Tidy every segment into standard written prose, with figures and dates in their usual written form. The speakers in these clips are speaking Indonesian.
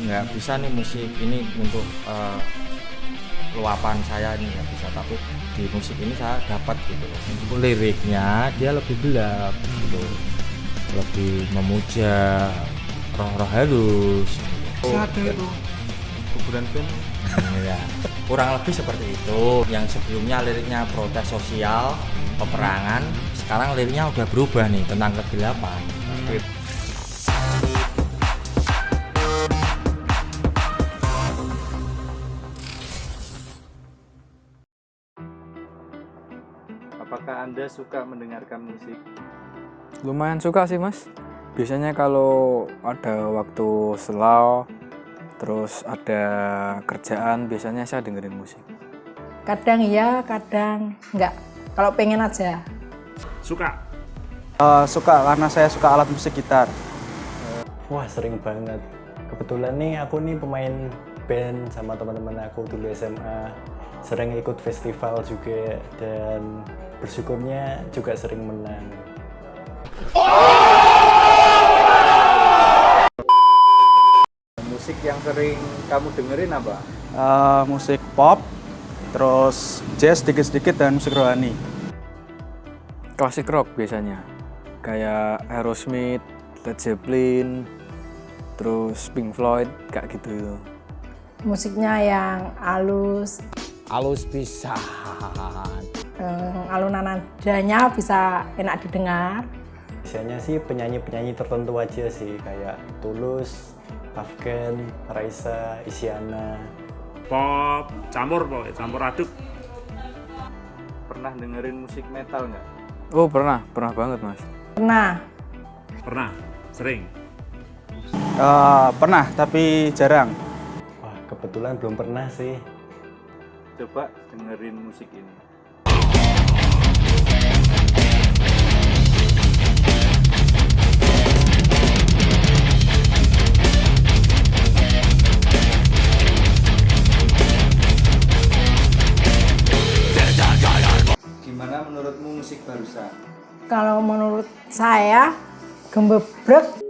nggak bisa nih musik ini untuk luapan saya ini nggak bisa, tapi di musik ini saya dapat gitu loh. Untuk liriknya dia lebih gelap gitu, lebih memuja roh-roh halus. Ada itu kuburan band. Ya, kurang lebih seperti itu. Yang sebelumnya liriknya protes sosial, peperangan, sekarang liriknya udah berubah nih tentang kegelapan. Apakah Anda suka mendengarkan musik? Lumayan suka sih mas. Biasanya kalau ada waktu slow, terus ada kerjaan, biasanya saya dengerin musik. Kadang iya, kadang enggak. Kalau pengen aja. Suka? Suka karena saya suka alat musik gitar. Wah sering banget. Kebetulan nih aku nih pemain band sama teman-teman aku dulu SMA. Sering ikut festival juga dan bersyukurnya juga sering menang. Musik yang sering kamu dengerin apa? Musik pop, terus jazz sedikit-sedikit, dan musik rohani. Klasik rock biasanya, kayak Aerosmith, Led Zeppelin, terus Pink Floyd, kayak gitu. Musiknya yang halus, Bisa. alunan nadanya bisa enak didengar. Biasanya sih penyanyi-penyanyi tertentu aja sih, kayak Tulus, Afgan, Raisa, Isyana. Pop, campur aduk. Pernah dengerin musik metal nggak? Oh pernah banget mas. Pernah? Sering? Pernah, tapi jarang. Wah kebetulan belum pernah sih. Coba dengerin musik ini. Gimana menurutmu musik barusan? Kalau menurut saya, gembebrek.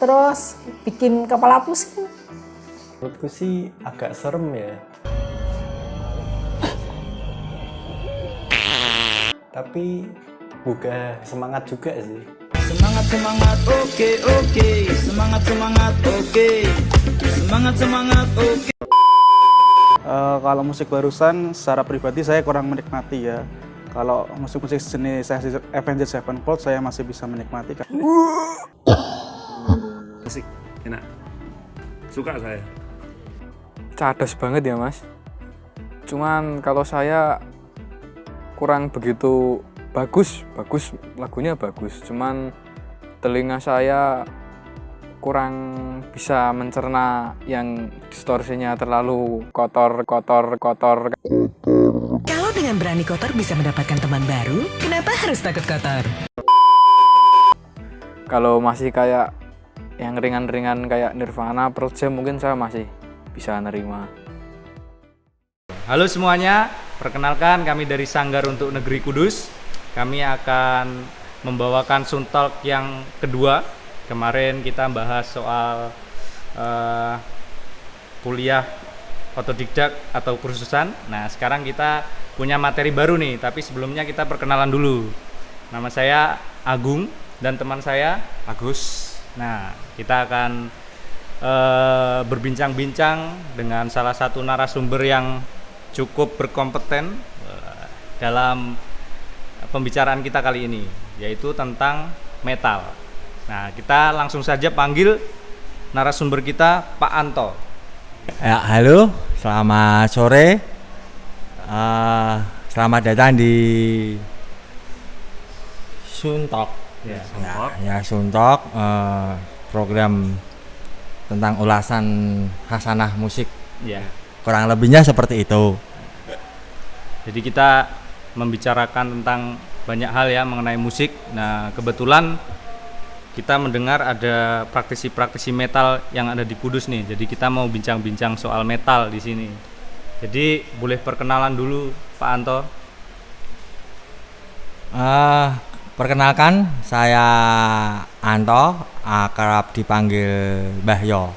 Terus bikin kepala pusing. Menurutku sih agak serem ya. Tapi buka semangat juga sih. Semangat, oke. Semangat, oke. Semangat, oke. Kalau musik barusan, secara pribadi saya kurang menikmati ya. Kalau musik-musik jenis Avenged Sevenfold saya masih bisa menikmati. Asik, enak. Suka saya. Cadas banget ya mas. Cuman kalau saya kurang begitu bagus lagunya bagus. Cuman telinga saya kurang bisa mencerna yang distorsinya terlalu kotor. Kalau dengan berani kotor bisa mendapatkan teman baru, kenapa harus takut kotor? Kalau masih kayak yang ringan-ringan kayak Nirvana, Pearl Jam mungkin saya masih bisa nerima. Halo semuanya, perkenalkan kami dari Sanggar untuk Negeri Kudus. Kami akan membawakan Suntalk yang kedua. Kemarin kita bahas soal kuliah otodidak atau kursusan. Nah sekarang kita punya materi baru nih, tapi sebelumnya kita perkenalan dulu. Nama saya Agung dan teman saya Agus. Nah kita akan berbincang-bincang dengan salah satu narasumber yang cukup berkompeten dalam pembicaraan kita kali ini, yaitu tentang metal. Nah, kita langsung saja panggil narasumber kita, Pak Anto. Ya, halo, selamat sore. Selamat datang di Suntalk. Suntalk, program tentang ulasan khasanah musik. Ya. Kurang lebihnya seperti itu. Jadi kita membicarakan tentang banyak hal ya mengenai musik. Nah, kebetulan kita mendengar ada praktisi-praktisi metal yang ada di Kudus nih. Jadi kita mau bincang-bincang soal metal di sini. Jadi boleh perkenalan dulu Pak Anto. Perkenalkan, saya Anto, akrab dipanggil Mbah Yo.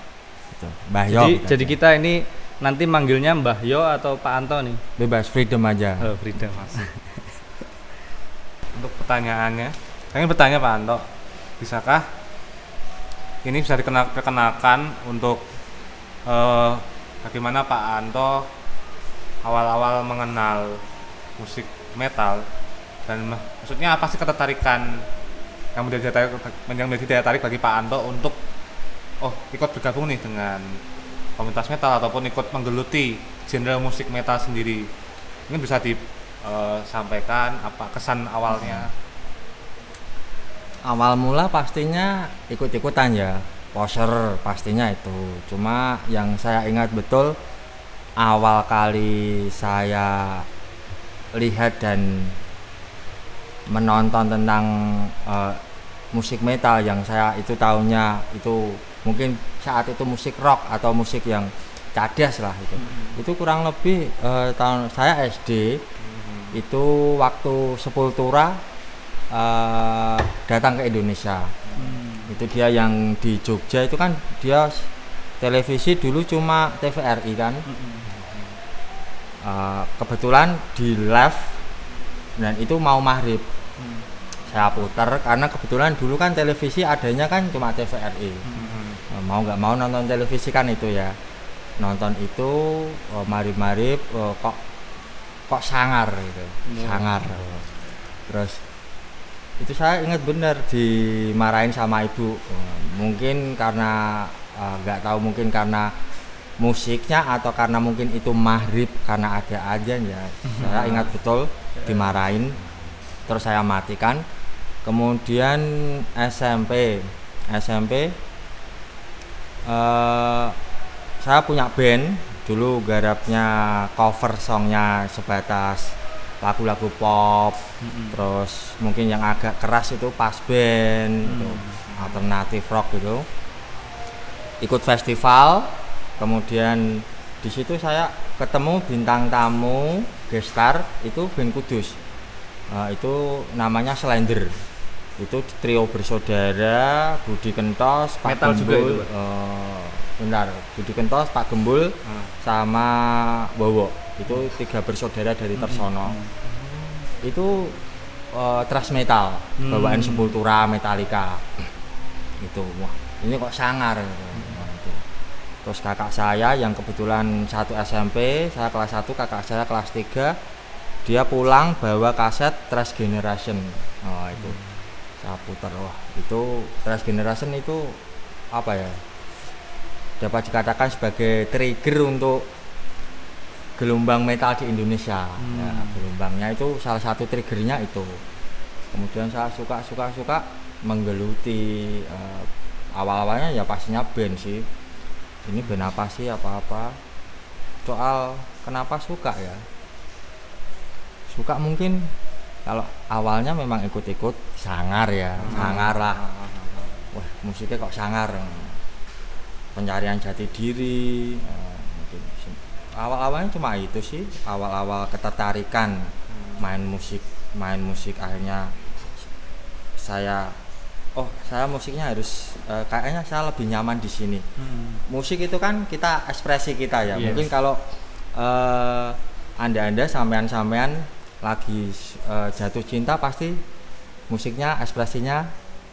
Gitu. Mbah Yo. Jadi kita ini nanti manggilnya Mbah Yo atau Pak Anto nih? Bebas, freedom aja. Oh, freedom. Untuk pertanyaannya, saya ingin bertanya Pak Anto, bisakah ini bisa diperkenalkan untuk bagaimana Pak Anto awal-awal mengenal musik metal, dan maksudnya apa sih ketertarikan yang menjadi daya tarik bagi Pak Anto untuk ikut bergabung nih dengan komunitas metal ataupun ikut menggeluti genre musik metal sendiri. Ini bisa disampaikan apa kesan awalnya? Awal mula pastinya ikut-ikutan ya, poser pastinya itu. Cuma yang saya ingat betul, awal kali saya lihat dan menonton tentang musik metal yang saya itu tahunya itu mungkin saat itu musik rock atau musik yang cadas lah itu. Itu kurang lebih tahun saya SD. Itu waktu Sepultura datang ke Indonesia. Itu dia yang di Jogja itu kan dia televisi dulu cuma TVRI kan. Kebetulan di live dan itu mau maghrib. Saya putar karena kebetulan dulu kan televisi adanya kan cuma TVRI. Mau nggak mau nonton televisi kan itu ya. Nonton itu maghrib kok sangar gitu. Sangar. Terus itu saya ingat bener dimarahin sama ibu. Mungkin karena nggak tahu, mungkin karena musiknya atau karena mungkin itu maghrib karena ada ajan ya. Saya ingat betul dimarahin. Terus saya matikan. Kemudian SMP saya punya band dulu, garapnya cover songnya sebatas lagu-lagu pop, terus mungkin yang agak keras itu pas band, gitu, alternatif rock gitu. Ikut festival, kemudian di situ saya ketemu bintang tamu gestar itu band Kudus. Itu namanya Slender. Itu trio bersaudara, Budi Kentos, Pak metal Gembul, juga itu, Budi Kentos, Pak Gembul, sama Bowo. Itu 3 bersaudara dari Tersono. Itu thrash metal, bawaan Sepultura, Metallica. Itu wah, ini kok sangar gitu. Itu. Terus kakak saya yang kebetulan satu SMP, saya kelas 1, kakak saya kelas 3, dia pulang bawa kaset Thrash Generation. Itu saya putar, wah itu Thrash Generation itu apa ya, dapat dikatakan sebagai trigger untuk gelombang metal di Indonesia. Ya, gelombangnya itu salah satu triggernya itu. Kemudian saya suka menggeluti, awal-awalnya ya pastinya band sih. Ini band apa sih, apa-apa. Soal kenapa suka ya, suka mungkin kalau awalnya memang ikut-ikut sangar ya, sangar lah. Wah musiknya kok sangar, pencarian jati diri. Mungkin awal-awalnya cuma itu sih, awal-awal ketertarikan main musik akhirnya saya musiknya harus kayaknya saya lebih nyaman di sini. Musik itu kan kita ekspresi kita ya. Mungkin kalau anda sampean lagi jatuh cinta pasti musiknya ekspresinya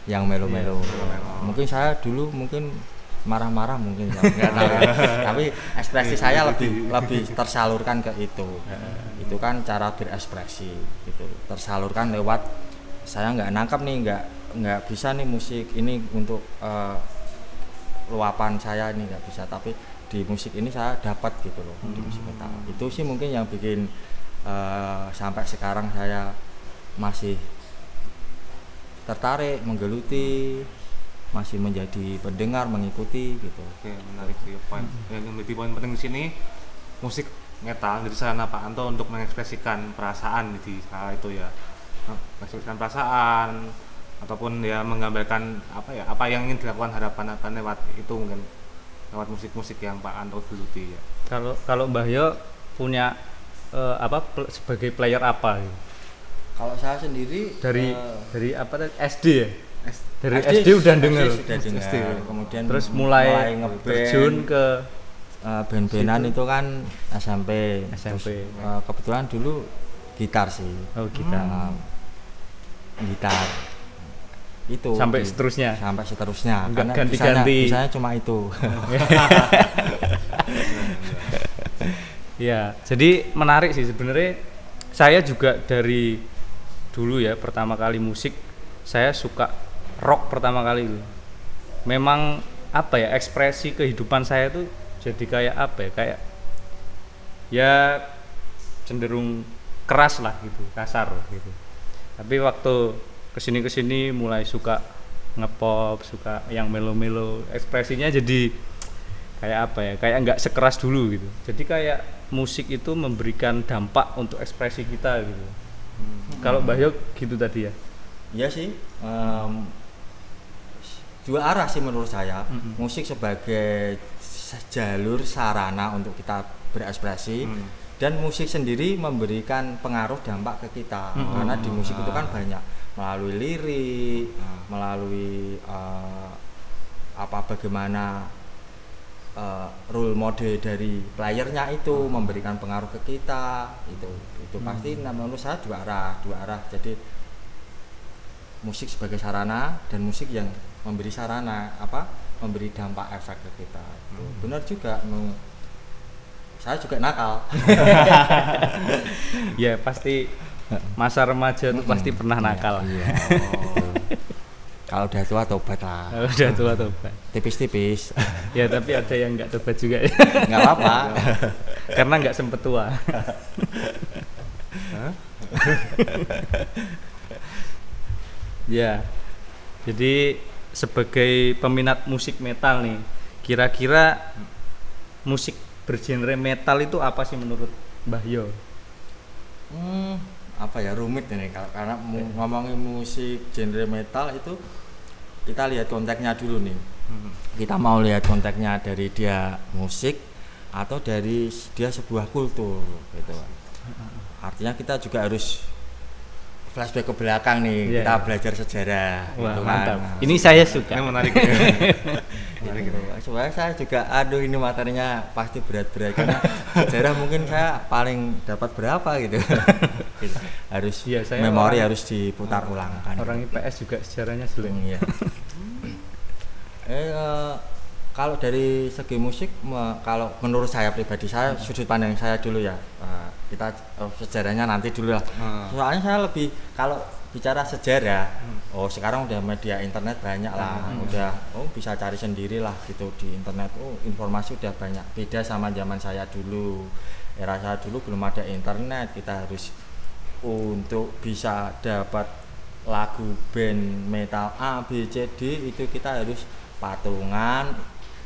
yang melo-melo. Mungkin saya dulu mungkin marah-marah mungkin nggak tahu ya. Tapi ekspresi saya lebih tersalurkan ke itu. Itu kan cara berekspresi gitu, tersalurkan lewat saya nggak nangkap nih, nggak bisa nih musik ini untuk luapan saya ini nggak bisa, tapi di musik ini saya dapat gitu loh, di musik metal. Itu sih mungkin yang bikin sampai sekarang saya masih tertarik, menggeluti, masih menjadi pendengar, mengikuti gitu. Oke, menarik sih poin. Yang menjadi poin penting di sini, musik metal jadi sarana Pak Anto untuk mengekspresikan perasaan di hal itu ya, mengekspresikan perasaan ataupun ya menggambarkan apa yang ingin dilakukan harapan lewat itu, mungkin lewat musik-musik yang Pak Anto geluti ya. Kalau Mbah Yo punya sebagai player apa? Kalau saya sendiri dari apa tadi SD ya? Dari SD udah denger. Sudah dengar. Kemudian terus mulai terjun ke band-bandan itu kan SMP. Terus, kebetulan dulu gitar sih. Oh, gitar. Gitar. Itu sampai seterusnya. Sampai seterusnya. Enggak karena ganti-ganti. Bisanya cuma itu. Ya, jadi menarik sih sebenarnya. Saya juga dari dulu ya pertama kali musik saya suka rock pertama kali itu. Memang apa ya, ekspresi kehidupan saya tuh jadi kayak apa ya, kayak ya cenderung keras lah gitu, kasar gitu. Tapi waktu kesini mulai suka ngepop, suka yang melo-melo, ekspresinya jadi kayak apa ya, kayak nggak sekeras dulu gitu. Jadi kayak musik itu memberikan dampak untuk ekspresi kita gitu. Kalau Mbah Yok gitu tadi ya? Iya sih, dua arah sih menurut saya. Musik sebagai jalur sarana untuk kita berekspresi, dan musik sendiri memberikan pengaruh dampak ke kita. Karena di musik itu kan banyak melalui lirik, melalui bagaimana role model dari playernya itu memberikan pengaruh ke kita. Itu pasti menurut saya dua arah. Jadi musik sebagai sarana dan musik yang memberi sarana memberi dampak efek ke kita. Benar juga, saya juga nakal. Ya pasti masa remaja itu pasti pernah nakal. Iya. Kalau udah tua tobat lah. Kalau udah tua tobat. Tipis-tipis. Ya tapi ada yang nggak tobat juga. Nggak apa-apa. Karena nggak sempet tua. Ya. Jadi sebagai peminat musik metal nih, kira-kira musik bergenre metal itu apa sih menurut Mbah Yo? Apa ya, rumit ini karena ngomongin musik genre metal itu kita lihat konteksnya dulu nih. Kita mau lihat konteksnya dari dia musik atau dari dia sebuah kultur gitu. Artinya kita juga harus flashback ke belakang nih, kita belajar sejarah. Wah, gitu mantap. kan. Ini saya suka. Ini menarik. Gitu. Soalnya saya juga ini materinya pasti berat-berat karena sejarah mungkin saya paling dapat berapa gitu. Harus memori harus diputar ulang kan. Orang IPS juga sejarahnya sulit. Iya. Kalau dari segi musik, kalau menurut saya pribadi, saya sudut pandang saya dulu ya. Kita sejarahnya nanti dulu lah. Soalnya saya lebih kalau bicara sejarah, sekarang udah media internet banyak lah, udah bisa cari sendiri lah gitu di internet. Informasi udah banyak. Beda sama zaman saya dulu. Era saya dulu belum ada internet, kita harus untuk bisa dapat lagu band metal A, B, C, D itu kita harus patungan,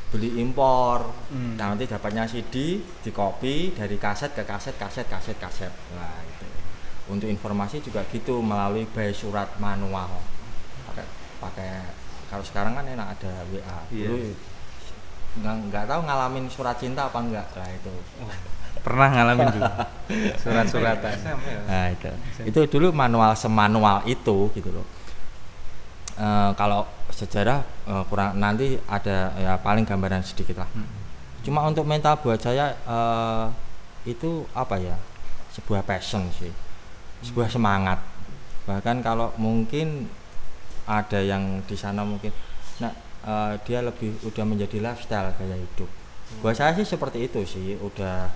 beli impor. Nah, nanti dapatnya CD, dikopi dari kaset ke kaset. Nah, itu. Untuk informasi juga gitu, melalui by surat manual. Pakai kalau sekarang kan enak ada WA. Dulu nggak tahu ngalamin surat cinta apa enggak. Nah, itu. Pernah ngalamin juga. Surat-suratan. Nah, itu dulu semanual itu gitu loh. Kalau sejarah kurang, nanti ada ya paling gambaran sedikit lah. Cuma untuk mental buat saya itu apa ya, sebuah passion sih, sebuah semangat. Bahkan kalau mungkin ada yang di sana mungkin dia lebih udah menjadi lifestyle gaya hidup. Buat saya sih seperti itu sih, udah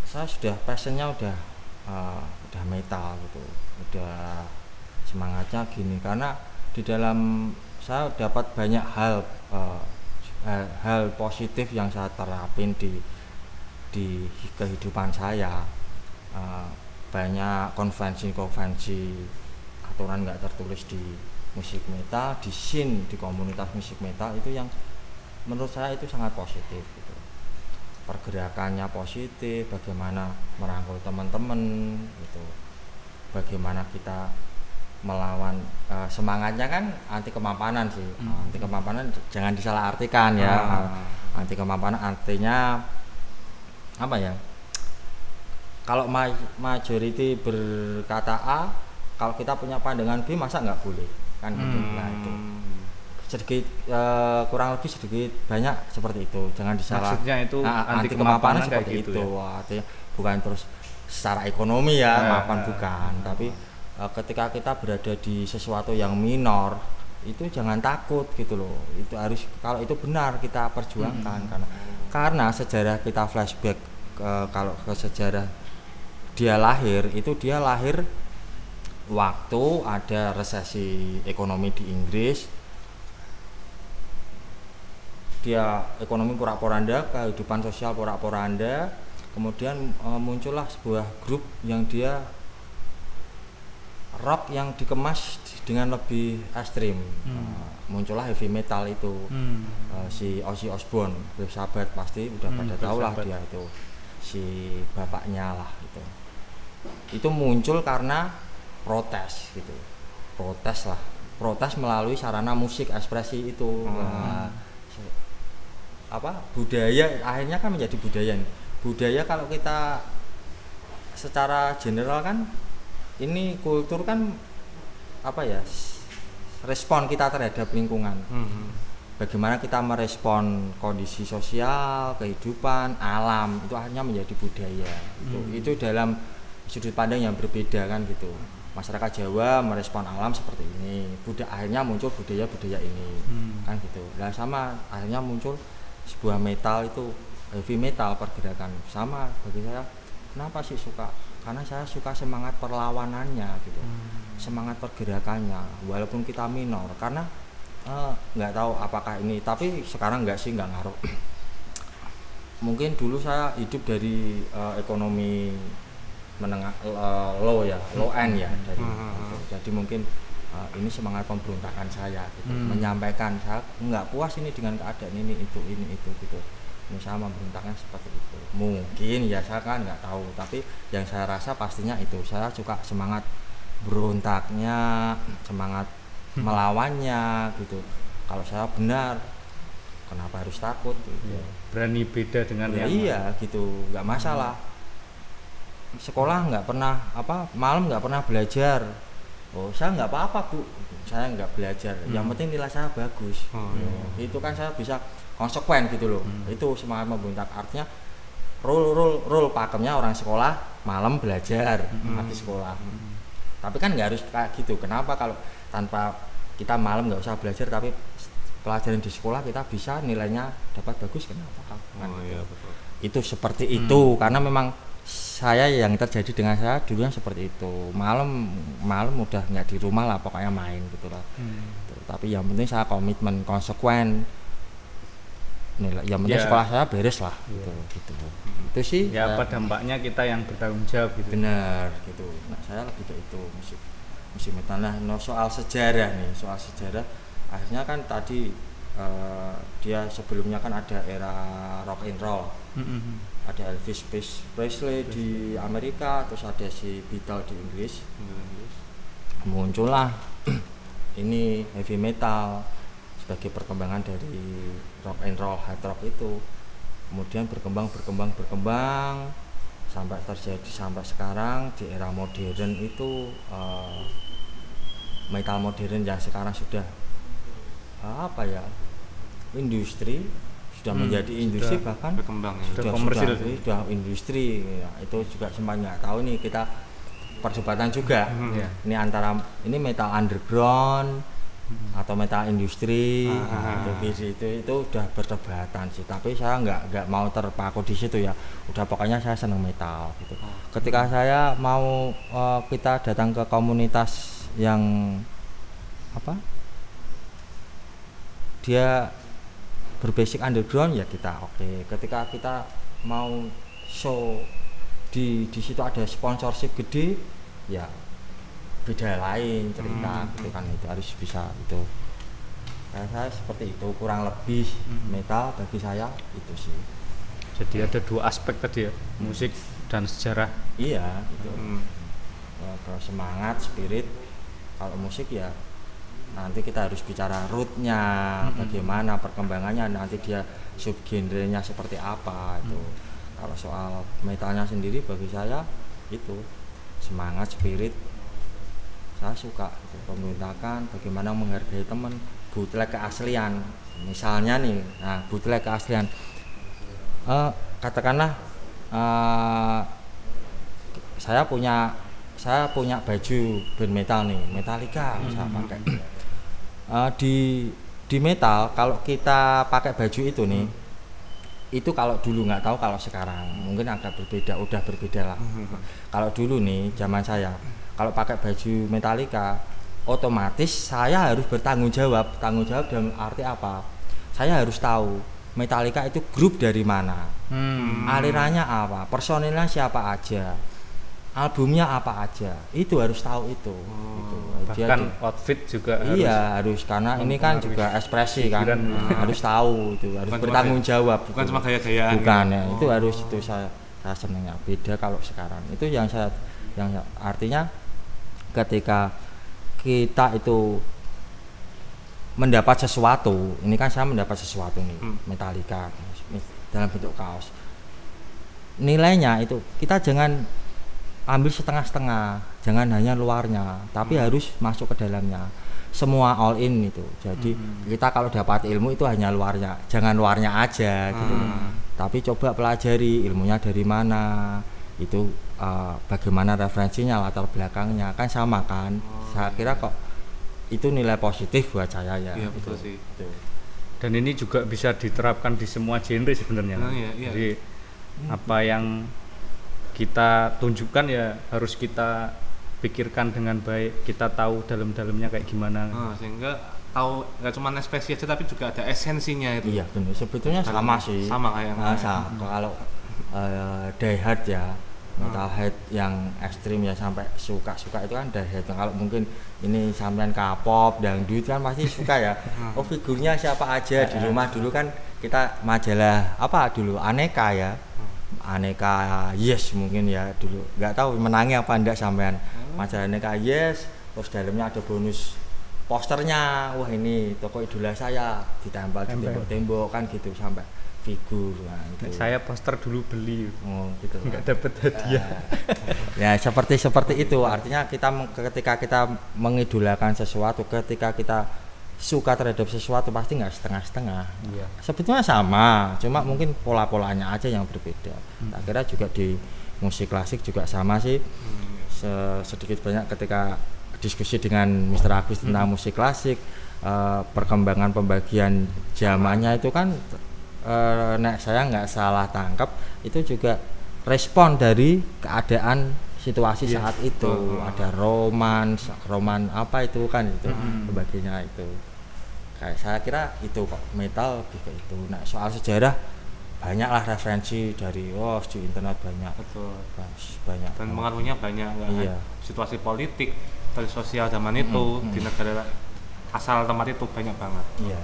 saya sudah passionnya udah metal gitu, udah semangatnya gini, karena di dalam saya dapat banyak hal positif yang saya terapin di kehidupan saya. Banyak konvensi aturan nggak tertulis di musik metal, di scene, di komunitas musik metal itu yang menurut saya itu sangat positif gitu. Pergerakannya positif, bagaimana merangkul teman-teman gitu, bagaimana kita melawan semangatnya kan anti kemampanan sih. Anti kemampanan jangan disalahartikan ya. Anti kemampanan artinya apa ya, kalau majority berkata A, kalau kita punya pandangan B masa nggak boleh kan gitu. Nah itu sedikit kurang lebih sedikit banyak seperti itu, jangan disalah. Maksudnya itu anti kemapanan kayak seperti gitu itu ya? artinya bukan terus secara ekonomi ya mapan bukan, tapi ketika kita berada di sesuatu yang minor itu jangan takut gitu loh, itu harus, kalau itu benar kita perjuangkan. Karena sejarah kita flashback kalau ke sejarah dia lahir waktu ada resesi ekonomi di Inggris, dia ekonomi porak-poranda, kehidupan sosial porak-poranda, kemudian muncullah sebuah grup yang dia rock yang dikemas dengan lebih ekstrim. Muncullah heavy metal itu. Si Ozzy Osbourne, Black Sabbath pasti udah pada tahu lah dia itu, si bapaknya lah itu. Itu muncul karena protes gitu, protes melalui sarana musik ekspresi itu. Budaya akhirnya kan menjadi budaya kalau kita secara general kan, ini kultur kan respon kita terhadap lingkungan. Bagaimana kita merespon kondisi sosial, kehidupan, alam, itu akhirnya menjadi budaya. Itu dalam sudut pandang yang berbeda kan gitu. Masyarakat Jawa merespon alam seperti ini, akhirnya muncul budaya-budaya ini kan gitu. Nah sama akhirnya muncul sebuah metal, itu heavy metal, pergerakan sama. Bagi saya kenapa sih suka, karena saya suka semangat perlawanannya gitu, semangat pergerakannya walaupun kita minor. Karena nggak tahu apakah ini, tapi sekarang nggak ngaruh. Mungkin dulu saya hidup dari ekonomi menengah low end ya, dari jadi mungkin ini semangat pemberontakan saya gitu, menyampaikan saya nggak puas ini dengan keadaan ini itu gitu. Ini saya memberontaknya seperti itu. Mungkin ya saya kan nggak tahu, tapi yang saya rasa pastinya itu saya suka semangat berontaknya, semangat melawannya gitu. Kalau saya benar, kenapa harus takut gitu. Berani beda dengan yang iya gitu, nggak masalah. Sekolah nggak pernah malam nggak pernah belajar, saya nggak apa-apa Bu, saya nggak belajar, yang penting nilai saya bagus. Itu kan saya bisa konsekuen gitu loh. Itu semangat memberontak, artinya rule pakemnya orang sekolah malam belajar, pagi sekolah. Tapi kan nggak harus kayak gitu. Kenapa kalau tanpa kita malam nggak usah belajar, tapi pelajaran di sekolah kita bisa nilainya dapat bagus, kenapa? Iya, betul. Itu seperti itu, karena memang saya yang terjadi dengan saya dulu yang seperti itu. Malam udah nggak di rumah lah, pokoknya main gitu lah. Tapi yang penting saya komitmen, konsekuen. Yang penting sekolah saya beres lah. Gitu. Itu sih. Ya apa dampaknya kita yang bertanggung jawab gitu. Benar gitu. Nah saya lebih ke itu musik metal. Nah soal sejarah akhirnya kan tadi dia sebelumnya kan ada era rock and roll. Ada Elvis Presley di Amerika, terus ada si Beatles di Inggris. Muncullah ini heavy metal sebagai perkembangan dari rock and roll, hard rock itu. Kemudian berkembang sampai terjadi sampai sekarang di era modern itu, metal modern yang sekarang sudah industri, sudah menjadi industri, bahkan berkembang ya. Sudah industri ya. Itu juga sempat nggak tahu nih, kita perdebatan juga ini antara ini metal underground atau metal industri. Itu udah perdebatan sih, tapi saya nggak mau terpaku di situ ya. Udah pokoknya saya seneng metal gitu. Ketika saya mau kita datang ke komunitas yang dia berbasic underground ya kita oke. Ketika kita mau show di situ ada sponsorship gede ya beda lain cerita gitu kan. Itu harus bisa itu. Saya seperti itu kurang lebih metal bagi saya itu sih. Jadi ada dua aspek tadi ya, musik dan sejarah. Iya itu. Semangat, spirit. Kalau musik ya nanti kita harus bicara rootnya, bagaimana perkembangannya, nanti dia subgenrenya seperti apa itu. Kalau soal metalnya sendiri bagi saya itu semangat, spirit, saya suka gitu. Pemberontakan, bagaimana menghargai teman, bootleg keaslian. Misalnya nih, nah bootleg keaslian, katakanlah saya punya baju band metal nih, Metallica saya pakai. Di metal kalau kita pakai baju itu nih, itu kalau dulu nggak tahu, kalau sekarang mungkin agak berbeda, udah berbeda lah. Kalau dulu nih zaman saya, kalau pakai baju Metallica, otomatis saya harus bertanggung jawab. Tanggung jawab dalam arti apa? Saya harus tahu Metallica itu grup dari mana, alirannya apa, personilnya siapa aja, albumnya apa aja, itu harus tahu itu. Gitu. Bahkan outfit juga iya harus, karena ini kan juga ekspresi kan, harus tahu itu, harus bertanggung jawab. Bukan cuma gaya-gayaan. Bukan ya, itu harus, itu saya senangnya. Beda kalau sekarang. Itu yang artinya ketika kita itu mendapat sesuatu, ini kan saya mendapat sesuatu nih, Metallica dalam bentuk kaos. Nilainya itu kita jangan ambil setengah-setengah, jangan hanya luarnya, tapi harus masuk ke dalamnya. Semua all in itu. Jadi kita kalau dapat ilmu itu hanya luarnya, jangan luarnya aja gitu. Tapi coba pelajari ilmunya dari mana, itu bagaimana referensinya, latar belakangnya, kan sama kan. Saya kira kok itu nilai positif buat saya ya. Iya betul sih. Itu. Dan ini juga bisa diterapkan di semua genre sebenarnya. Iya. Jadi apa yang kita tunjukkan ya harus kita pikirkan dengan baik, kita tahu dalam-dalamnya kayak gimana. Sehingga tahu nggak cuma ekspresi aja tapi juga ada esensinya itu. Iya benar, sebetulnya sama sih. Sama kayak kalau die hard ya, metalhead yang ekstrim ya sampai suka itu kan die hard. Kalau mungkin ini sampean K-pop, dangdut kan pasti suka ya. Oh figurnya siapa aja. Di rumah dulu kan kita majalah apa dulu, Aneka ya. Aneka Yes mungkin ya dulu, nggak tahu menangi apa enggak sampean. Majalah Aneka Yes, terus dalamnya ada bonus posternya, wah ini toko idola saya, ditempel di tembok-tembok kan gitu sampai figur. Nah, itu. Saya poster dulu beli, gitu, nggak dapat hadiah. Ya seperti itu, artinya kita ketika kita mengidolakan sesuatu, ketika kita suka terhadap sesuatu pasti nggak setengah-setengah. Iya. Sebetulnya sama, cuma mungkin pola-polanya aja yang berbeda. Tak kira juga di musik klasik juga sama sih. Sedikit banyak ketika diskusi dengan Mr. Agus tentang musik klasik, perkembangan pembagian zamannya itu kan, nek saya nggak salah tangkap, itu juga respon dari keadaan situasi saat itu. Ada roman apa itu kan itu pembagiannya itu. Kayak saya kira itu kok metal lebih ke itu. Nah soal sejarah banyaklah referensi dari di internet banyak. Betul. Banyak. Dan pengaruhnya banyak kan. Iya. Situasi politik, dari sosial zaman itu di negara asal tempat itu banyak banget. Iya.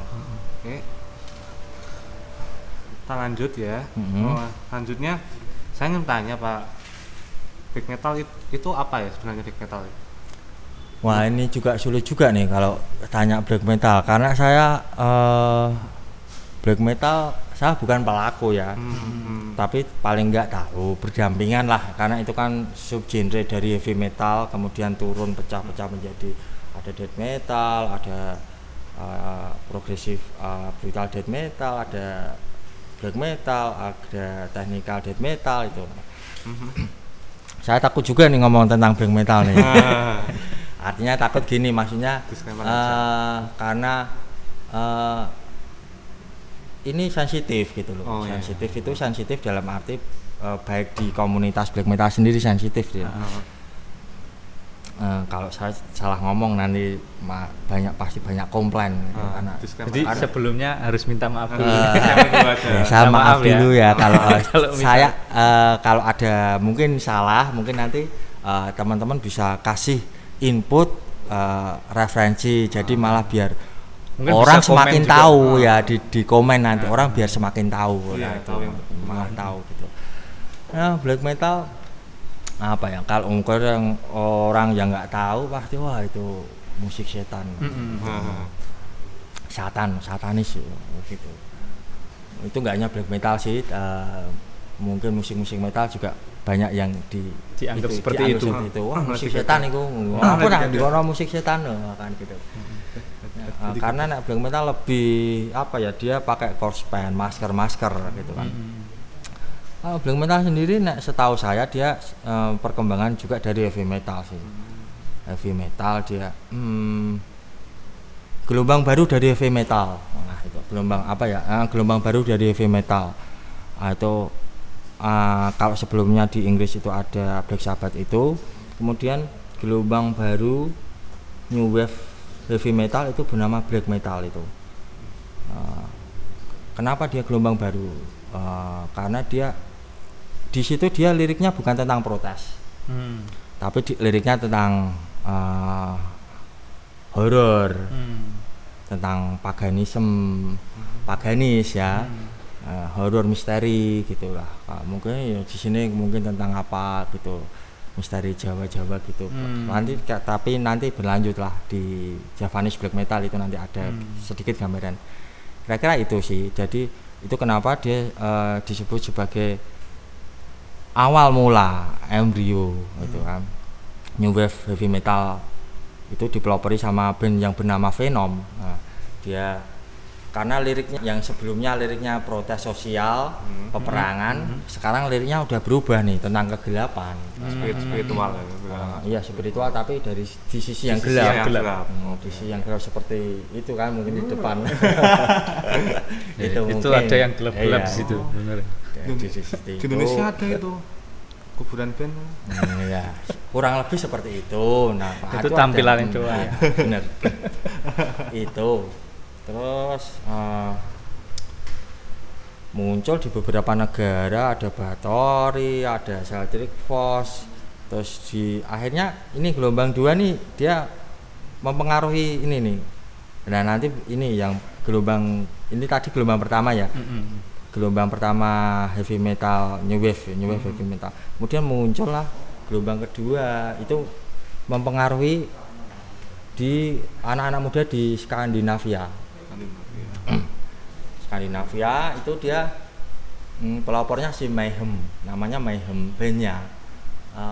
Oke. Kita lanjut ya. Selanjutnya saya ingin tanya Pak, black metal itu apa ya sebenarnya black metal? Wah ini juga sulit juga nih kalau tanya black metal, karena saya black metal saya bukan pelaku ya, tapi paling nggak tahu berdampingan lah, karena itu kan subgenre dari heavy metal, kemudian turun pecah-pecah menjadi ada death metal, ada progressive brutal death metal, ada black metal, ada technical death metal itu. Saya takut juga nih ngomong tentang black metal nih. Artinya takut gini, maksudnya karena ini sensitif gitu loh. Sensitif itu sensitif dalam arti baik di komunitas black metal sendiri sensitif dia. Kalau saya salah ngomong nanti pasti banyak komplain. Jadi sebelumnya harus minta maaf dulu. Saya maaf dulu ya kalau saya kalau ada mungkin salah, mungkin nanti teman-teman bisa kasih input referensi, jadi malah biar mungkin orang semakin tahu ya di komen nanti orang biar semakin tahu. Nah, itu malah tahu gitu. Nah, black metal apa ya, kalau orang yang nggak tahu pasti wah itu musik setan. Satanis gitu. Itu nggak hanya black metal sih, mungkin musik-musik metal juga banyak yang dianggap seperti itu. Wah, musik setan itu. Apa nang dikono musik setan kan gitu. Karena nek black metal lebih apa ya, dia pakai corpse paint, masker gitu kan. Black metal sendiri nek setahu saya dia perkembangan juga dari heavy metal sih. Heavy metal dia gelombang baru dari heavy metal. Nah, itu gelombang apa ya? Gelombang baru dari heavy metal. Atau kalau sebelumnya di Inggris itu ada Black Sabbath itu, kemudian gelombang baru new wave heavy metal itu bernama black metal itu. Kenapa dia gelombang baru? Karena dia di situ dia liriknya bukan tentang protes, tapi liriknya tentang horor, tentang paganis ya. Horor misteri gitulah. Mungkin ya di sini mungkin tentang apa gitu, misteri Jawa gitu. Tapi nanti berlanjut lah di Javanese black metal itu nanti ada sedikit gambaran. Kira-kira itu sih. Jadi itu kenapa dia disebut sebagai awal mula embrio gitu kan. New wave heavy metal itu dipelopori sama band yang bernama Venom. Nah, dia karena liriknya yang sebelumnya liriknya protes sosial, peperangan, sekarang liriknya udah berubah nih tentang kegelapan, spiritual. Iya spiritual, tapi dari di sisi yang gelap. Di sisi yang gelap seperti itu kan mungkin di depan. itu ada yang gelap-gelap di situ, benar. Di Indonesia ada itu kuburan band. Ya, kurang lebih seperti itu. Nah, itu tampilan itu. Ya, benar. Itu. Terus muncul di beberapa negara, ada Bathory, ada Celtic Frost. Terus akhirnya ini gelombang 2 nih dia mempengaruhi ini nih. Nah nanti ini yang gelombang ini tadi gelombang pertama ya. Gelombang pertama heavy metal, new wave heavy metal. Kemudian muncullah gelombang kedua itu mempengaruhi di anak-anak muda di Skandinavia itu dia pelopornya si Mayhem, namanya Mayhem bandnya.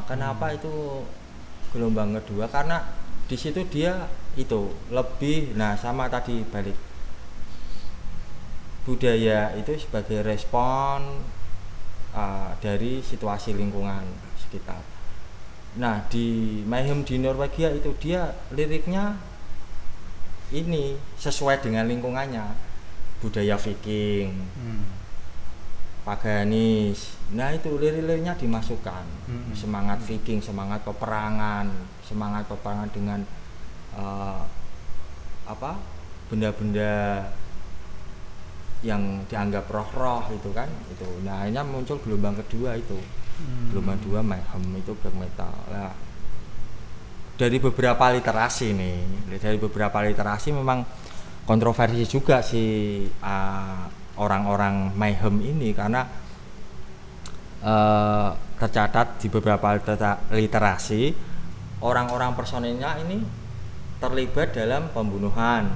Kenapa itu gelombang kedua? Karena di situ dia itu lebih sama tadi balik budaya itu sebagai respon dari situasi lingkungan sekitar. Nah di Mayhem di Norwegia itu dia liriknya ini sesuai dengan lingkungannya, budaya Viking, paganis. Nah itu lirik-liriknya dimasukkan semangat Viking, semangat peperangan dengan benda-benda yang dianggap roh-roh itu kan itu. Nah akhirnya muncul gelombang kedua itu, gelombang 2 Mayhem itu black metal. Nah, dari beberapa literasi memang kontroversi juga si orang-orang Mayhem ini karena tercatat di beberapa literasi orang-orang personilnya ini terlibat dalam pembunuhan,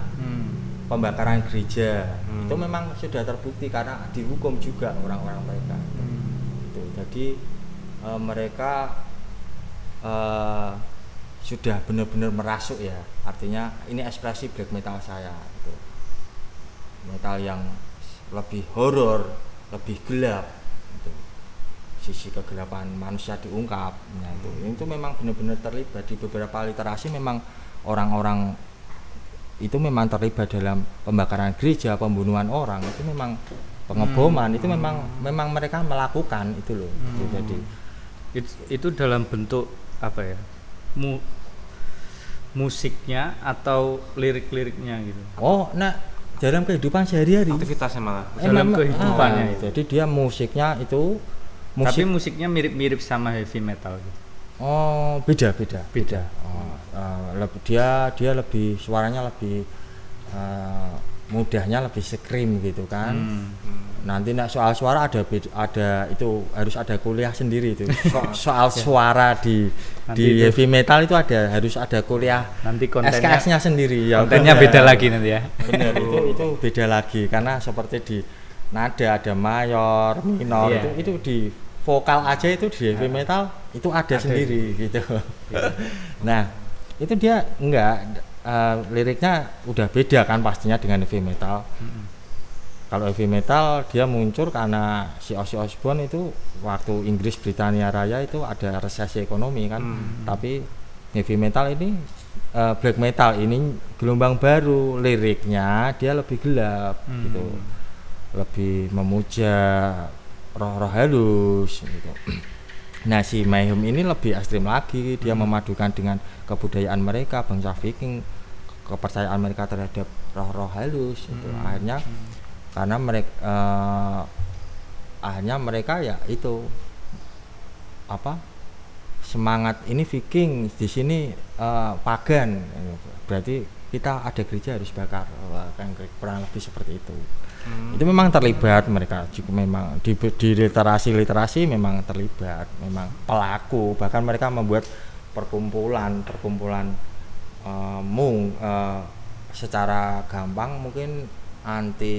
pembakaran gereja. Itu memang sudah terbukti karena dihukum juga orang-orang mereka. Jadi mereka sudah benar-benar merasuk ya, artinya ini ekspresi black metal saya gitu. Metal yang lebih horor, lebih gelap gitu. Sisi kegelapan manusia diungkap. Nah, itu memang benar-benar terlibat di beberapa literasi. Memang orang-orang itu memang terlibat dalam pembakaran gereja, pembunuhan orang, itu memang pengeboman, itu memang mereka melakukan itu loh. Jadi itu dalam bentuk apa ya? Musiknya atau lirik-liriknya gitu. Dalam kehidupan sehari-hari. Aktivitasnya malah. Dalam kehidupannya itu. Jadi dia musiknya itu tapi musiknya mirip-mirip sama heavy metal gitu. Beda. Dia lebih suaranya lebih mudahnya lebih scream gitu kan. Nanti soal suara ada itu harus ada kuliah sendiri itu. Soal suara di heavy metal itu harus ada kuliah. Nanti kontennya SKS-nya sendiri ya. Kontennya beda lagi nanti ya. Benar, itu beda lagi karena seperti di nada, ada mayor, minor, itu di vokal aja itu di heavy metal itu ada sendiri gitu. Nah, itu dia enggak liriknya udah beda kan pastinya dengan heavy metal. Kalau heavy metal dia muncul karena si Ozzy Osbourne itu waktu Inggris Britania Raya itu ada resesi ekonomi kan. Tapi heavy metal ini black metal ini gelombang baru, liriknya dia lebih gelap gitu. Lebih memuja roh-roh halus gitu. Nah, si Mayhem ini lebih ekstrim lagi, dia memadukan dengan kebudayaan mereka, bangsa Viking, kepercayaan mereka terhadap roh-roh halus itu. Akhirnya karena mereka ya itu apa? Semangat ini Viking, di sini pagan. Berarti kita ada gereja harus bakar. Kan kurang lebih seperti itu. Itu memang terlibat mereka juga, memang di literasi memang terlibat, memang pelaku, bahkan mereka membuat perkumpulan secara gampang mungkin anti,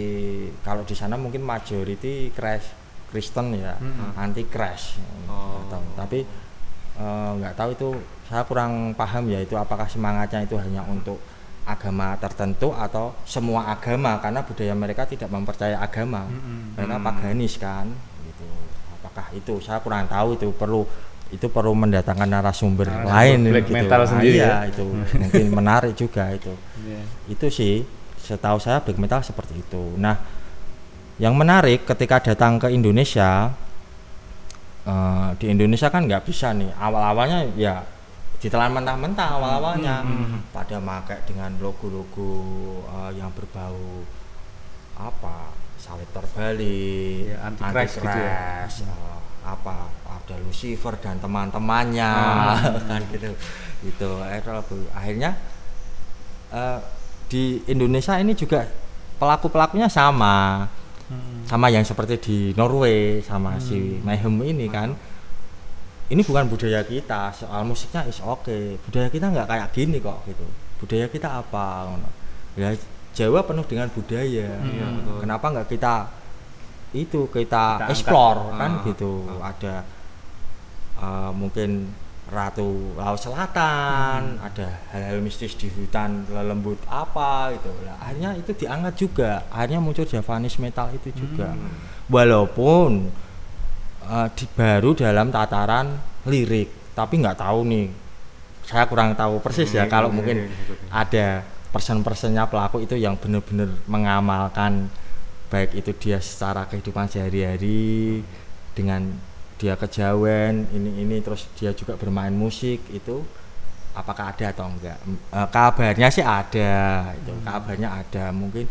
kalau di sana mungkin majority Kristen ya, anti crash tapi nggak tahu itu, saya kurang paham ya itu apakah semangatnya itu hanya untuk agama tertentu atau semua agama, karena budaya mereka tidak mempercaya agama, mereka paganis kan gitu. Apakah itu saya kurang tahu, itu perlu mendatangkan narasumber lain black gitu. metal sendiri ya itu mungkin menarik juga itu. Itu sih setahu saya black metal seperti itu. Nah, yang menarik ketika datang ke Indonesia, di Indonesia kan nggak bisa nih awal-awalnya ya ditelan mentah-mentah awal-awalnya, pada pakai dengan logo-logo yang berbau apa salib terbalik, ya, anti-crash gitu ya. Apa ada Lucifer dan teman-temannya kan gitu akhirnya di Indonesia ini juga pelaku-pelakunya sama yang seperti di Norway sama si Mayhem ini kan. Ini bukan budaya kita, soal musiknya is oke. Budaya kita nggak kayak gini kok gitu. Budaya kita apa? Ya Jawa penuh dengan budaya. Kenapa nggak kita explore kan gitu? Ada mungkin Ratu Laut Selatan, ada hal-hal mistis di hutan lembut apa gitu. Nah, akhirnya itu diangkat juga. Akhirnya muncul Javanese metal itu juga. Walaupun baru dalam tataran lirik, tapi nggak tahu nih, saya kurang tahu persis ya kalau mungkin ada person-personnya pelaku itu yang benar-benar mengamalkan, baik itu dia secara kehidupan sehari-hari dengan dia kejawen ini terus dia juga bermain musik, itu apakah ada atau enggak. Kabarnya sih ada, itu kabarnya ada, mungkin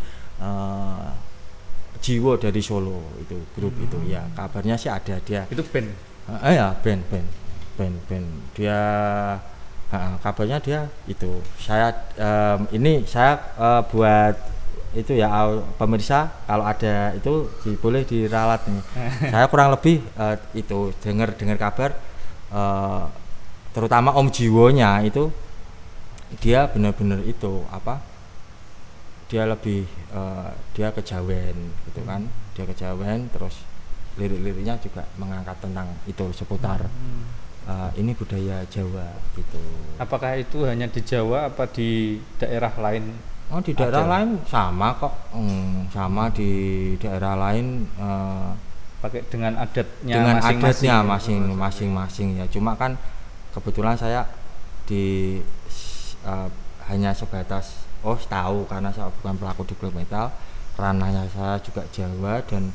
Jiwo dari Solo itu grup itu ya, kabarnya sih ada dia. Itu band. Ya band dia, kabarnya dia itu. Saya buat itu ya pemirsa, kalau ada itu boleh diralat nih. Saya kurang lebih itu dengar kabar, terutama Om Jiwonya itu dia benar-benar itu apa? Dia lebih dia kejawen gitu kan, dia kejawen, terus lirik-liriknya juga mengangkat tentang itu seputar ini budaya Jawa gitu. Apakah itu hanya di Jawa apa di daerah lain? Oh, di daerah lain sama kok, sama di daerah lain pakai dengan adatnya masing-masing ya. Cuma kan kebetulan saya hanya sebatas tahu karena saya bukan pelaku di black metal, ranahnya saya juga Jawa, dan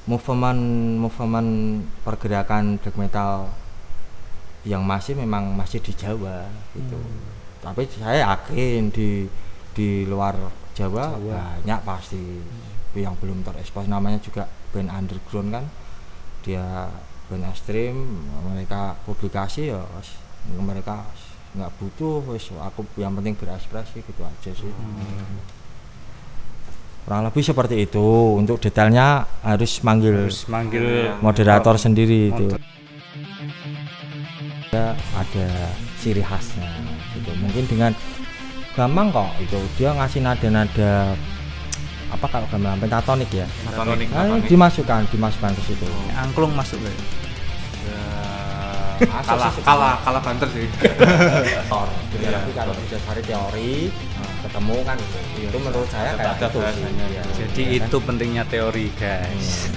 movement pergerakan black metal yang memang masih di Jawa gitu. Tapi saya yakin di luar Jawa banyak pasti yang belum terekspos, namanya juga band underground kan, dia band ekstrim, mereka publikasi ya mereka nggak butuh, aku yang penting berekspresi gitu aja sih. Kurang lebih seperti itu. Untuk detailnya harus manggil moderator sendiri itu. Ada ciri khasnya gitu. Mungkin dengan gampang kok itu dia ngasih nada-nada apa kalau gamelan pentatonik ya. Pentatonik. Nah, dimasukkan ke situ. Angklung masuk ya. Kalah banter sih. Tapi kalau udah cari teori ketemu kan itu menurut saya kayak itu sih. Ya. Jadi itu pentingnya teori guys.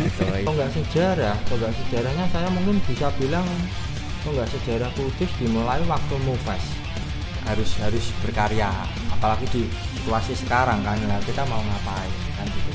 Kalau nggak sejarahnya saya mungkin bisa bilang nggak sejarah Kudus dimulai waktu Mufes. Harus berkarya, apalagi di situasi sekarang kan, kita mau ngapain kan gitu.